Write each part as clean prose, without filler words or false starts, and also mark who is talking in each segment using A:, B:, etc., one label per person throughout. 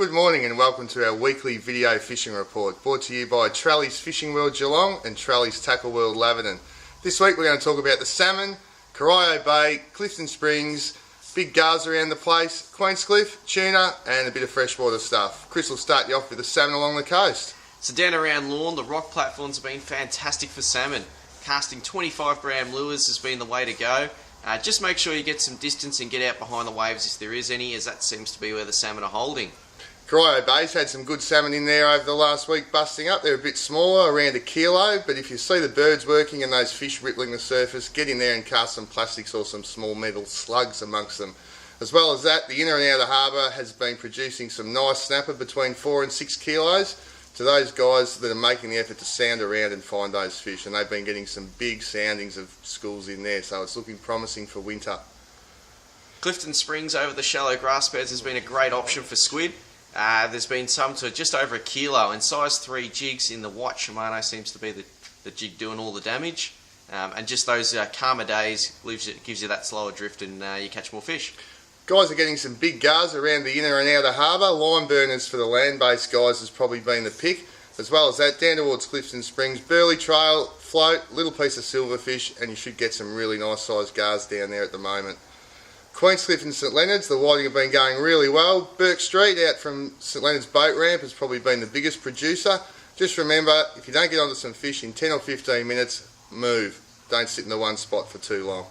A: Good morning and welcome to our weekly video fishing report, brought to you by Trellys Fishing World Geelong and Trellys Tackle World Laverton. This week we're going to talk about the salmon, Corio Bay, Clifton Springs, big gars around the place, Queenscliff, tuna and a bit of freshwater stuff. Chris will start you off with the salmon along the coast.
B: So down around Lorne, the rock platforms have been fantastic for salmon. Casting 25 gram lures has been the way to go. Just make sure you get some distance and get out behind the waves if there is any, as that seems to be where the salmon are holding.
A: Corio Bay's had some good salmon in there over the last week busting up. They're a bit smaller, around a kilo, but if you see the birds working and those fish rippling the surface, get in there and cast some plastics or some small metal slugs amongst them. As well as that, the inner and outer harbour has been producing some nice snapper between 4 and 6 kilos to those guys that are making the effort to sound around and find those fish, and they've been getting some big soundings of schools in there, so it's looking promising for winter.
B: Clifton Springs over the shallow grass beds has been a great option for squid. There's been some to just over a kilo, and size 3 jigs in the white Shimano seems to be the jig doing all the damage. And just those calmer days gives you that slower drift and you catch more fish.
A: Guys are getting some big gars around the inner and outer harbour. Line burners for the land-based guys has probably been the pick. As well as that, down towards Clifton Springs, Burley Trail, float, little piece of silverfish, and you should get some really nice sized gars down there at the moment. Queenscliff and St Leonard's, the whiting have been going really well. Burke Street out from St Leonard's boat ramp has probably been the biggest producer. Just remember, if you don't get onto some fish in 10 or 15 minutes, move. Don't sit in the one spot for too long.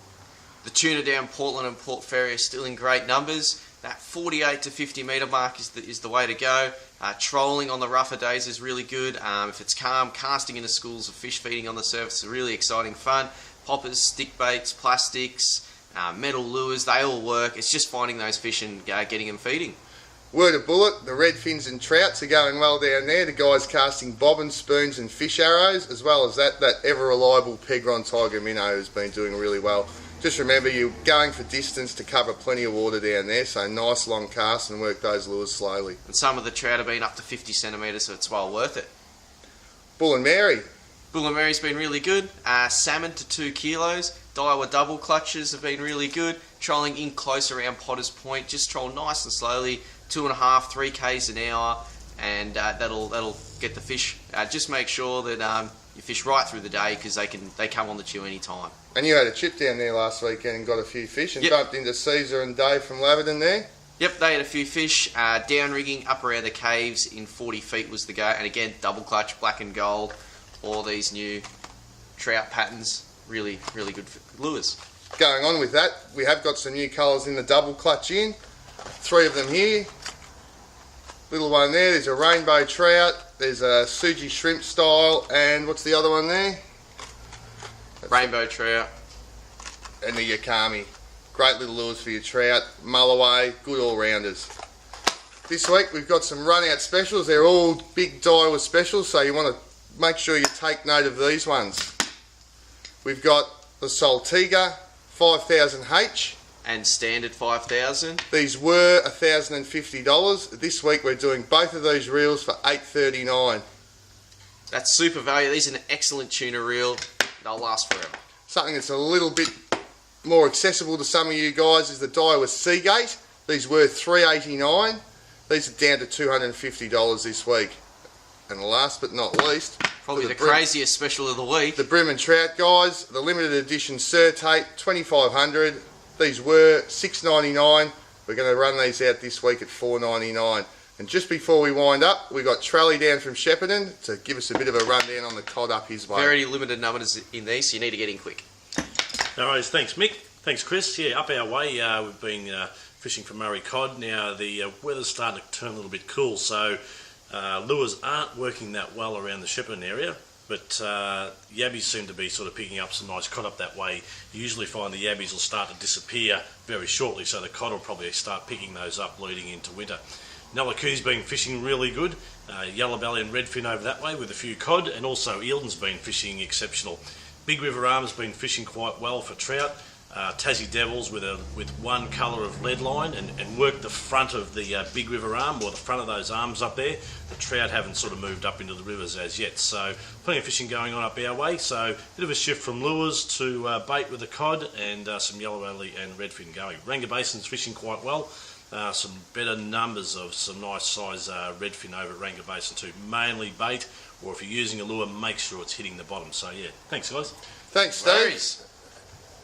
B: The tuna down Portland and Port Fairy are still in great numbers. That 48 to 50 metre mark is the way to go. Trolling on the rougher days is really good. If it's calm, casting into schools of fish feeding on the surface is really exciting fun. Poppers, stick baits, plastics, metal lures, they all work. It's just finding those fish and getting them feeding.
A: Word of bullet, the redfins and trouts are going well down there. The guys casting bobbin, spoons and fish arrows, as well as that ever reliable Pegron Tiger Minnow has been doing really well. Just remember, you're going for distance to cover plenty of water down there, so nice long casts and work those lures slowly.
B: And some of the trout have been up to 50 centimetres, so it's well worth it.
A: Bull and Mary.
B: Bull and Mary's been really good. Salmon to 2 kilos. Daiwa double clutches have been really good. Trolling in close around Potter's Point. Just troll nice and slowly, 2.5, 3 k's an hour, and that'll get the fish. Just make sure that you fish right through the day, because they come on the chew any time.
A: And you had a trip down there last weekend and got a few fish and bumped into Caesar and Dave from Laverton there.
B: Yep, they had a few fish. Down rigging up around the caves in 40 feet was the go, and again double clutch, black and gold, all these new trout patterns. Really good lures.
A: Going on with that, we have got some new colours in the double clutch in. 3 of them here. Little one there, there's a rainbow trout, there's a Suji shrimp style, and what's the other one there?
B: Rainbow trout.
A: And the Yakami. Great little lures for your trout, mulloway, good all-rounders. This week we've got some run-out specials. They're all big Daiwa specials, so you want to make sure you take note of these ones. We've got the Saltiga 5000H.
B: And standard 5,000.
A: These were $1,050. This week we're doing both of these reels for $839.
B: That's super value. These are an excellent tuna reel. They'll last forever.
A: Something that's a little bit more accessible to some of you guys is the Daiwa Seagate. These were $389. These are down to $250 this week. And last but not least,
B: probably the craziest special of the week,
A: the Brim and Trout guys, the limited edition Surtate 2500. These were $6.99. We're going to run these out this week at $4.99. And just before we wind up, we got Trelly down from Shepparton to give us a bit of a rundown on the cod up his way.
B: Very limited numbers in these, so you need to get in quick.
C: No worries, thanks Mick. Thanks Chris. Yeah, up our way, we've been fishing for Murray cod. Now the weather's starting to turn a little bit cool, so lures aren't working that well around the Shepparton area. But yabbies seem to be sort of picking up some nice cod up that way. You usually find the yabbies will start to disappear very shortly, so the cod will probably start picking those up leading into winter. Nullacoon's been fishing really good. Yellow belly and redfin over that way with a few cod, and also Eildon's been fishing exceptional. Big River Arm's been fishing quite well for trout. Tassie Devils with one colour of lead line and work the front of the Big River Arm, or the front of those arms up there. The trout haven't sort of moved up into the rivers as yet, so plenty of fishing going on up our way. So a bit of a shift from lures to bait with the cod, and some yellow belly and redfin going. Ranga Basin's fishing quite well. some better numbers of some nice size redfin over at Wrangler Basin too. Mainly bait, or if you're using a lure, make sure it's hitting the bottom. So yeah, thanks guys.
A: Thanks, Steve.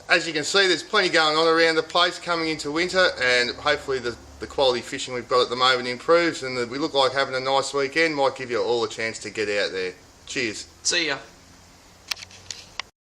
A: As you can see, there's plenty going on around the place coming into winter, and hopefully the quality fishing we've got at the moment improves, and we look like having a nice weekend. Might give you all a chance to get out there. Cheers.
B: See ya.